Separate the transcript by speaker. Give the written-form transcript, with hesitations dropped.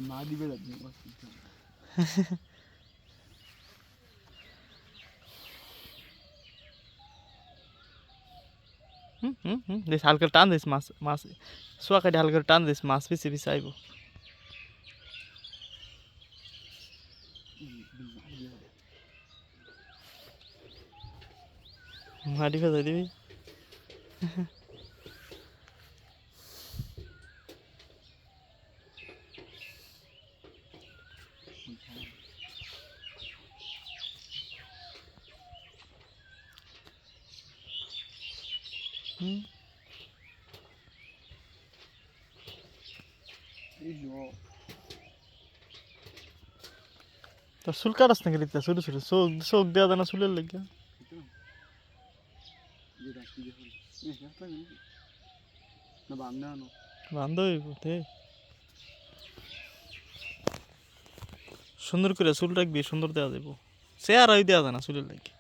Speaker 1: না দিবে
Speaker 2: দেখ হালকা টান দিস মাছ মাছ শোয়া কাটি হালকা টান দিস মাছ পিছিয়ে পিছিয়ে আইব মাটি ফেলে দিবি তোর চুল কাটাস নাকি রিতা ছোট ছোট চোখ চোখ দেওয়া যায় না চুলের লেগে বান্ধবী সুন্দর করে চুল রাখবি সুন্দর দেওয়া যাবো চেয়ার দেওয়া যায় না চুলের লেগে